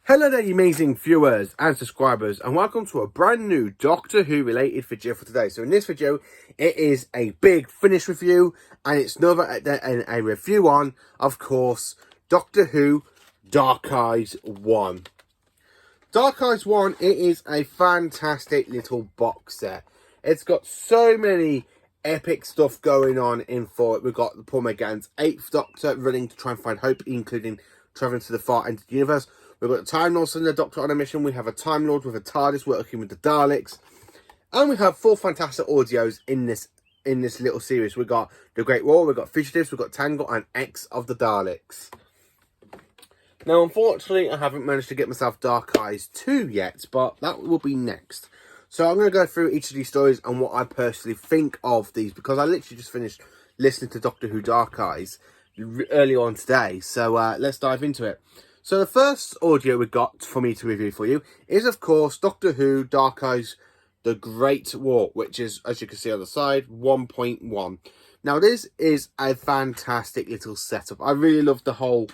Hello there, you amazing viewers and subscribers, and welcome to a brand new Doctor Who related video for today. So in this video, it is a big finish review, and it's another a review on, of course, Doctor Who Dark Eyes 1. Dark Eyes 1, it is a fantastic little box set. It's got so many epic stuff going on in for it. We've got the Paul McGann's 8th Doctor running to try and find hope, including travelling to the far end of the universe. We've got the Time Lord and the Doctor on a mission. We have a Time Lord with a TARDIS working with the Daleks. And we have 4 fantastic audios in this little series. We've got The Great War, we've got Fugitives, we've got Tangle, and X of the Daleks. Now, unfortunately, I haven't managed to get myself Dark Eyes 2 yet, but that will be next. So I'm going to go through each of these stories and what I personally think of these, because I literally just finished listening to Doctor Who Dark Eyes earlier on today. So let's dive into it. So the first audio we got for me to review for you is, of course, Doctor Who Dark Eyes The Great War, which is, as you can see on the side, 1.1. Now, this is a fantastic little setup. I really love the whole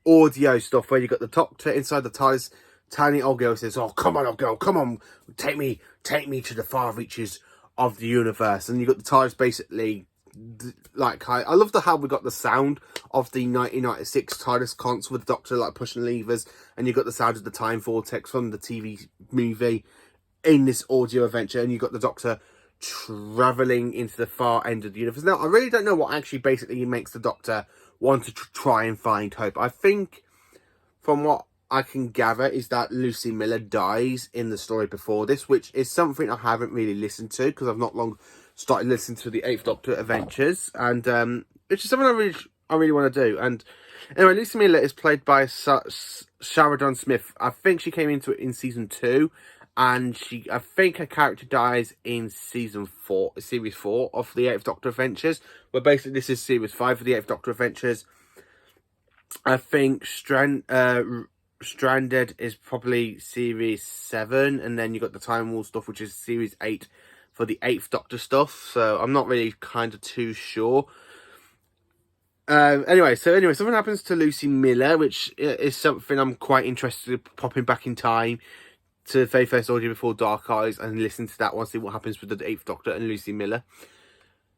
audio stuff where you got the Doctor inside the TARDIS. Tiny old girl says, "Oh, come on, old girl, come on, take me to the far reaches of the universe." And you got the TARDIS basically, like, I love how we got the sound of the 1996 TARDIS console with the Doctor like pushing levers, and you got the sound of the time vortex from the TV movie in this audio adventure, and you got the Doctor travelling into the far end of the universe. Now, I really don't know what actually basically makes the Doctor want to try and find hope. I think, from what I can gather, is that Lucy Miller dies in the story before this, which is something I haven't really listened to because I've not long started listening to the 8th Doctor Adventures, and which is something I really want to do. And anyway, Lucy Miller is played by Sheridan Smith. I think she came into it in season 2, and I think her character dies in series 4 of the 8th Doctor Adventures. But basically, this is series 5 of the 8th Doctor Adventures. I think Stranded is probably series 7, and then you got the Time War stuff, which is series 8 for the 8th Doctor stuff. So I'm not really kind of too sure. Anyway, something happens to Lucy Miller, which is something I'm quite interested in popping back in time to the very first audio before Dark Eyes and listen to that one, see what happens with the 8th Doctor and Lucy Miller.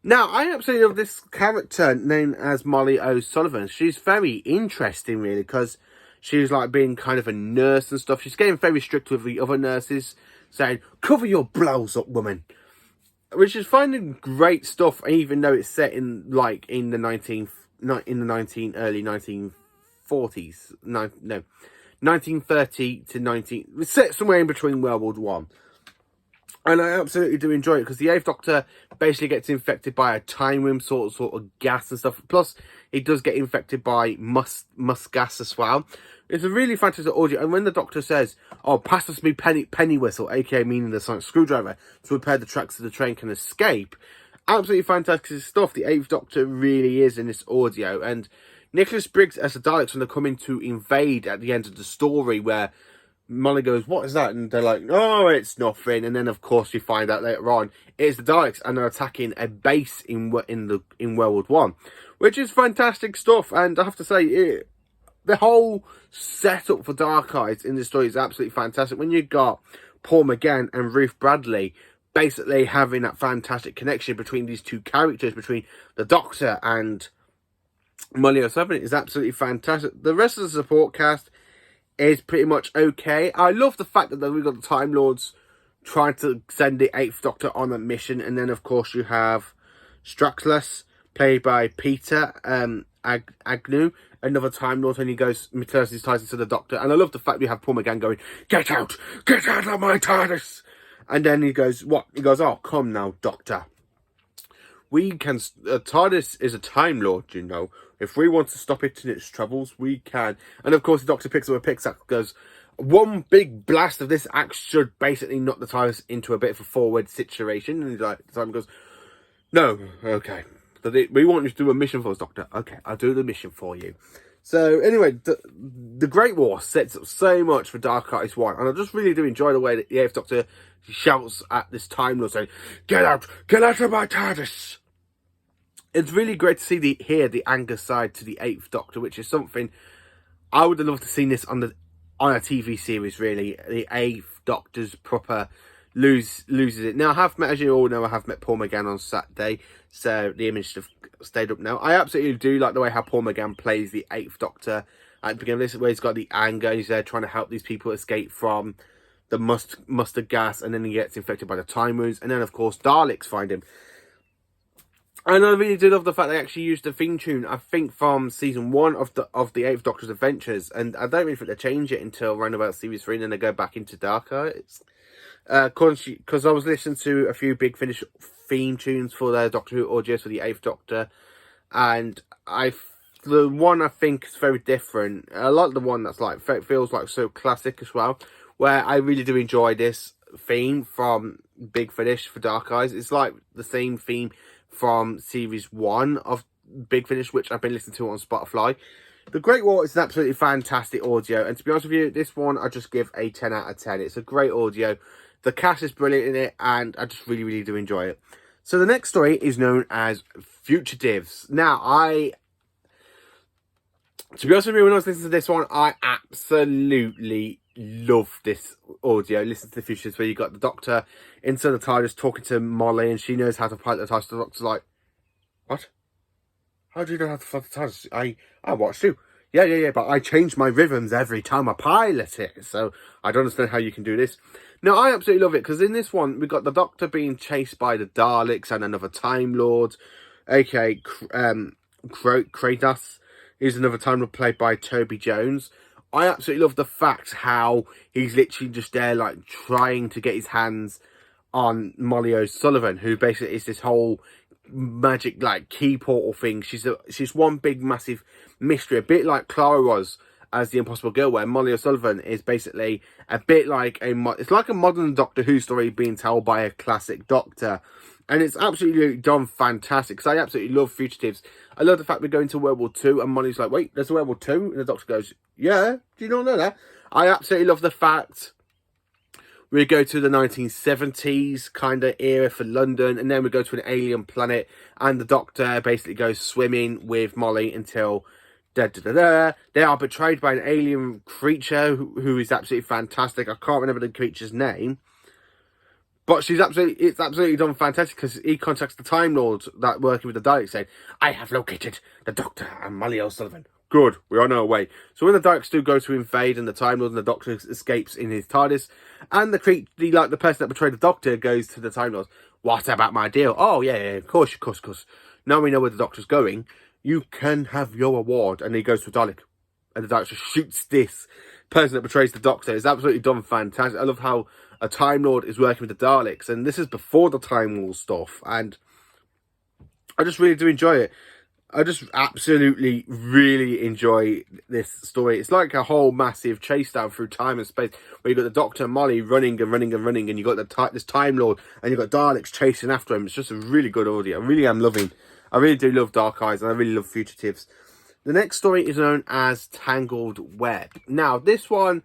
Now, I absolutely love this character known as Molly O'Sullivan. She's very interesting, really, because she's like being kind of a nurse and stuff. She's getting very strict with the other nurses, saying, "Cover your blouse up, woman." Which is finding great stuff, even though it's set in like in the early 1940s. No, 1930 to 19. It's set somewhere in between World War One. And I absolutely do enjoy it because the 8th Doctor basically gets infected by a time worm sort of gas and stuff. Plus, he does get infected by musk gas as well. It's a really fantastic audio. And when the Doctor says, "Oh, pass us me penny whistle," aka meaning the sonic screwdriver, to repair the tracks so the train can escape. Absolutely fantastic stuff. The 8th Doctor really is in this audio. And Nicholas Briggs as the Daleks, when they're coming to invade at the end of the story, where Molly goes, "What is that?" And they're like, "Oh, it's nothing." And then, of course, you find out later on it's the Daleks, and they're attacking a base in World War One, which is fantastic stuff. And I have to say, the whole setup for Dark Eyes in this story is absolutely fantastic. When you got Paul McGann and Ruth Bradley basically having that fantastic connection between these two characters, between the Doctor and Molly O'Sullivan, is absolutely fantastic. The rest of the support cast is pretty much okay. I love the fact that we've got the Time Lords trying to send the 8th Doctor on a mission, and then of course you have Straxlus, played by Peter Agnew, another Time Lord, and he goes maternity ties into the Doctor. And I love the fact we have Paul McGann going, get out of my TARDIS!" And then he goes, "What?" He goes, "Oh, come now, Doctor. We can, TARDIS is a Time Lord, you know. If we want to stop it in its troubles, we can." And of course, the Doctor picks up a pickaxe, goes, "One big blast of this axe should basically knock the TARDIS into a bit of a forward situation." And he's like, the Time goes, "No, okay. We want you to do a mission for us, Doctor." "Okay, I'll do the mission for you." So anyway, the Great War sets up so much for Dark Eyes 1, and I just really do enjoy the way that the 8th Doctor shouts at this Time Lord saying, get out of my TARDIS!" It's really great to hear the anger side to the 8th Doctor, which is something I would have loved to see this on on a TV series, really. The 8th Doctor's proper loses it. Now, as you all know, I have met Paul McGann on Saturday, so the image have stayed up now. I absolutely do like the way how Paul McGann plays the 8th Doctor at the beginning of this, where he's got the anger, he's there trying to help these people escape from the mustard gas, and then he gets infected by the time wounds, and then, of course, Daleks find him. And I really do love the fact they actually used the theme tune, I think, from season 1 of the 8th Doctor's Adventures. And I don't really think they change it until around about series 3, and then they go back into Dark Arts. Because I was listening to a few Big Finish theme tunes for their Doctor Who audios for the 8th Doctor. And the one I think is very different. I like the one that's like, feels like so classic as well. Where I really do enjoy this theme from Big Finish for Dark Eyes. It's like the same theme from series 1 of Big Finish, which I've been listening to on Spotify. The Great War is an absolutely fantastic audio, and to be honest with you, this one I just give a 10 out of 10. It's a great audio. The cast is brilliant in it, and I just really, really do enjoy it. So the next story is known as Fugitives. Now, to be honest with you, when I was listening to this one, I absolutely love this audio. Listen to the Fugitives, where you got the Doctor inside the TARDIS talking to Molly, and she knows how to pilot the TARDIS. The Doctor's like, what? How do you know how to pilot the TARDIS? I watched you. Yeah, but I change my rhythms every time I pilot it, so I don't understand how you can do this. Now, I absolutely love it, because in this one, we've got the Doctor being chased by the Daleks and another Time Lord, aka Kratos is another Time Lord played by Toby Jones. I absolutely love the fact how he's literally just there, like, trying to get his hands on Molly O'Sullivan, who basically is this whole magic, like, key portal thing. She's one big, massive mystery, a bit like Clara was as the Impossible Girl, where Molly O'Sullivan is basically a bit like it's like a modern Doctor Who story being told by a classic Doctor. And it's absolutely done fantastic, because I absolutely love Fugitives. I love the fact we're going to World War II, and Molly's like, wait, there's a World War II? And the Doctor goes, yeah, do you not know that? I absolutely love the fact we go to the 1970s kind of era for London, and then we go to an alien planet, and the Doctor basically goes swimming with Molly until they are betrayed by an alien creature who is absolutely fantastic. I can't remember the creature's name. But it's absolutely done fantastic, because he contacts the Time Lords that working with the Daleks, saying, I have located the Doctor and Molly O'Sullivan. Good, we are on our way. So when the Daleks do go to invade, and the Time Lord and the Doctor escapes in his TARDIS, and the person that betrayed the Doctor goes to the Time Lords, what about my deal? Oh, yeah, of course. Now we know where the Doctor's going. You can have your award. And he goes to a Dalek, and the Dalek just shoots this person that betrays the Doctor. It's absolutely done fantastic. I love how a Time Lord is working with the Daleks, and this is before the Time War stuff, and I just really do enjoy it. I just absolutely really enjoy this story. It's like a whole massive chase down through time and space, where you've got the Doctor and Molly running, and you've got this Time Lord, and you've got Daleks chasing after him. It's just a really good audio. I really do love Dark Eyes, and I really love Fugitives. The next story is known as Tangled Web. Now, this one,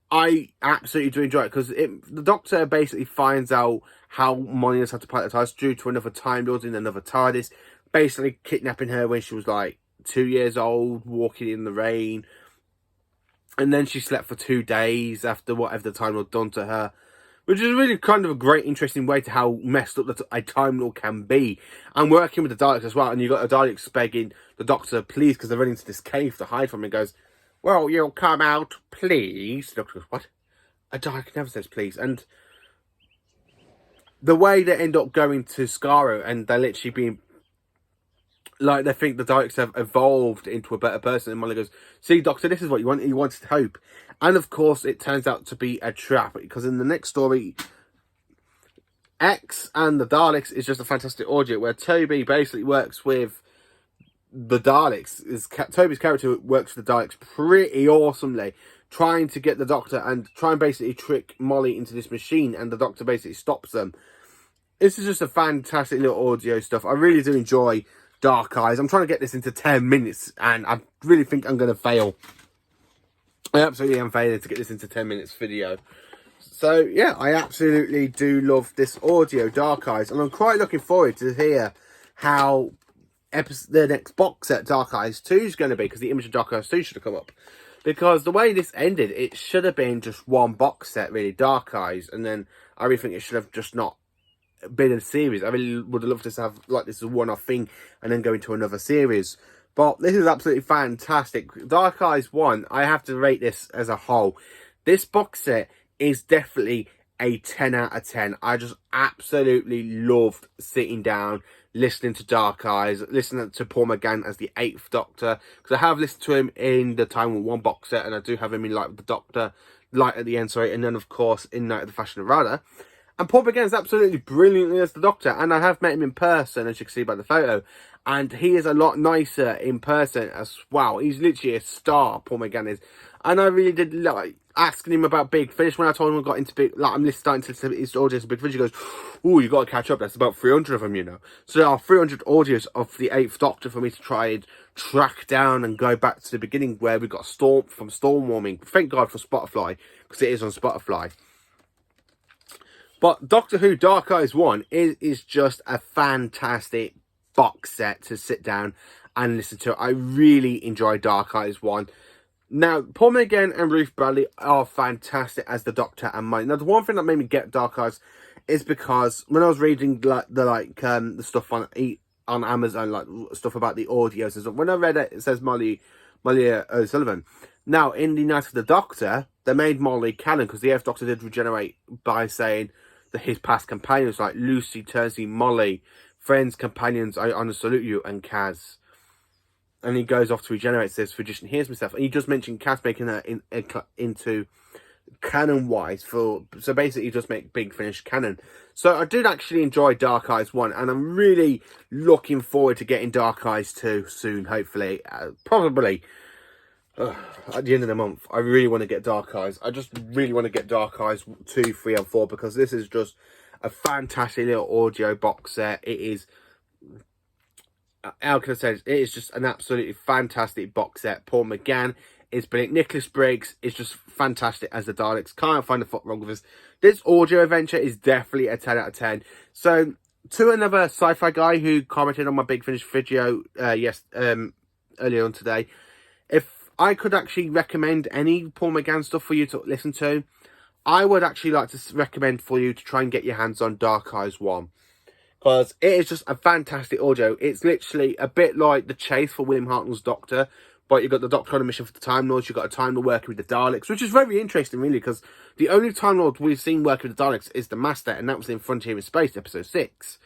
I absolutely do enjoy it, because the Doctor basically finds out how Molly has had to pilot the TARDIS due to another Time Lord in another TARDIS, basically kidnapping her when she was like 2 years old, walking in the rain. And then she slept for 2 days after whatever the Time Lord done to her. Which is really kind of a great, interesting way to how messed up a Time Lord can be. And working with the Daleks as well. And you've got the Daleks begging the Doctor, please, because they're running into this cave to hide from him. He goes, well, you'll come out, please. The Doctor goes, what? A Dalek never says please. And the way they end up going to Skaro, and they're literally being, like, they think the Daleks have evolved into a better person. And Molly goes, see, Doctor, this is what you want. You wanted hope. And, of course, it turns out to be a trap. Because in the next story, X and the Daleks is just a fantastic audio, where Toby basically works with the Daleks. Toby's character works with the Daleks pretty awesomely, trying to get the Doctor and try and basically trick Molly into this machine. And the Doctor basically stops them. This is just a fantastic little audio stuff. I really do enjoy Dark Eyes. I'm trying to get this into 10 minutes, and I really think I'm going to fail. I absolutely am failing to get this into 10 minutes video. So, yeah, I absolutely do love this audio, Dark Eyes, and I'm quite looking forward to hear how the next box set, Dark Eyes 2, is going to be, because the image of Dark Eyes 2 should have come up. Because the way this ended, it should have been just one box set, really, Dark Eyes, and then I really think it should have just not been a series. I really would have loved to have like this as a one-off thing and then go into another series. But this is absolutely fantastic. Dark Eyes 1, I have to rate this as a whole. This box set is definitely a 10 out of 10. I just absolutely loved sitting down, listening to Dark Eyes, listening to Paul McGann as the 8th Doctor. Because I have listened to him in the Time War 1 box set, and I do have him in Light of the Doctor, Light at the end, sorry, and then of course in Night of the Fashion of Rada. And Paul McGann is absolutely brilliantly as the Doctor, and I have met him in person, as you can see by the photo, and he is a lot nicer in person as well. He's literally a star, Paul McGann is. And I really did like asking him about Big Finish when I told him I got into Big, like I'm starting to listen to his audios of Big Finish. He goes, "Oh, you got to catch up. That's about 300 of them, you know." So there are 300 audios of the 8th Doctor for me to try and track down and go back to the beginning where we got Storm from Storm Warming. Thank God for Spotify, because it is on Spotify. But Doctor Who Dark Eyes 1 is just a fantastic box set to sit down and listen to. I really enjoy Dark Eyes 1. Now, Paul McGann and Ruth Bradley are fantastic as the Doctor and Mike. Now, the one thing that made me get Dark Eyes is because when I was reading the stuff on Amazon, like stuff about the audios and stuff, when I read it, it says Molly O'Sullivan. Now, in the Night of the Doctor, they made Molly canon because the 8th Doctor did regenerate by saying that his past companions like Lucy, Terzi, Molly, friends, companions, I honor salute you, and Kaz. And he goes off to regenerate, says, Physician hears myself. And he just mentioned Kaz making her into canon-wise. So basically, he just make Big Finish canon. So I did actually enjoy Dark Eyes 1. And I'm really looking forward to getting Dark Eyes 2 soon, hopefully. Probably at the end of the month. I really want to get Dark Eyes. I just really want to get Dark Eyes 2, 3 and 4. Because this is just a fantastic little audio box set. It is... how can I say this? It is just an absolutely fantastic box set. Paul McGann is brilliant. Nicholas Briggs is just fantastic as the Daleks. Can't find a foot wrong with this. This audio adventure is definitely a 10 out of 10. So, to another sci-fi guy who commented on my Big Finish video earlier on today, if I could actually recommend any Paul McGann stuff for you to listen to, I would actually like to recommend for you to try and get your hands on Dark Eyes 1. Because it is just a fantastic audio. It's literally a bit like The Chase for William Hartnell's Doctor. But you've got the Doctor on a mission for the Time Lords. You've got a Time Lord working with the Daleks. Which is very interesting, really. Because the only Time Lord we've seen working with the Daleks is the Master. And that was in Frontier in Space, episode 6.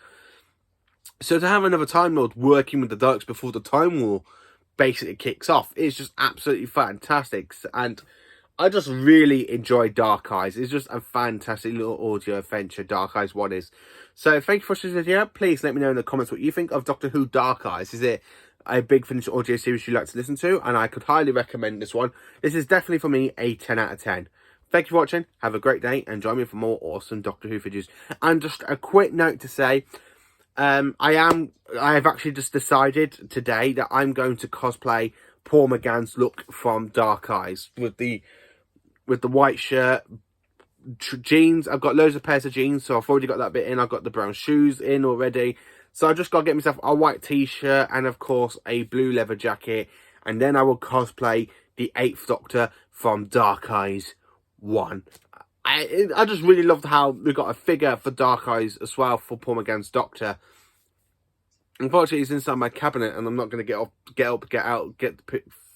So to have another Time Lord working with the Daleks before the Time War basically kicks off is just absolutely fantastic. And I just really enjoy Dark Eyes. It's just a fantastic little audio adventure, Dark Eyes 1 is. So thank you for watching this video. Please let me know in the comments what you think of Doctor Who Dark Eyes. Is it a Big Finish audio series you'd like to listen to? And I could highly recommend this one. This is definitely for me a 10 out of 10. Thank you for watching. Have a great day and join me for more awesome Doctor Who videos. And just a quick note to say, I have actually just decided today that I'm going to cosplay Paul McGann's look from Dark Eyes with the white shirt, jeans. I've got loads of pairs of jeans, so I've already got that bit in. I've got the brown shoes in already, so I just got to get myself a white t-shirt and of course a blue leather jacket, and then I will cosplay the 8th Doctor from Dark Eyes 1. I just really loved how we got a figure for Dark Eyes as well for Paul McGann's Doctor. Unfortunately, it's inside my cabinet and I'm not going to get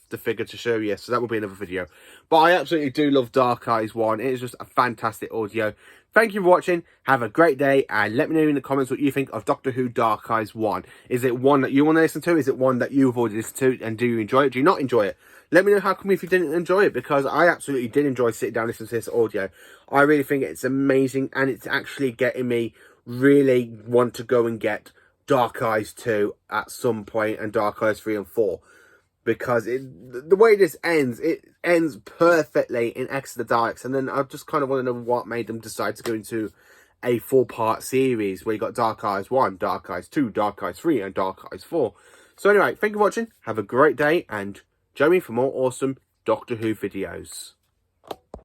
the figure to show you, so that will be another video. But I absolutely do love Dark Eyes 1. It is just a fantastic audio. Thank you for watching. Have a great day, and let me know in the comments what you think of Doctor Who Dark Eyes 1. Is it one that you want to listen to? Is it one that you've already listened to, and do you enjoy it? Do you not enjoy it? Let me know how come if you didn't enjoy it, because I absolutely did enjoy sitting down listening to this audio. I really think it's amazing, and it's actually getting me really want to go and get Dark Eyes 2 at some point, and Dark Eyes 3 and 4. Because the way this ends, it ends perfectly in X of the Daleks. And then I just kind of want to know what made them decide to go into a 4-part series where you got Dark Eyes 1, Dark Eyes 2, Dark Eyes 3 and Dark Eyes 4. So anyway, thank you for watching. Have a great day and join me for more awesome Doctor Who videos.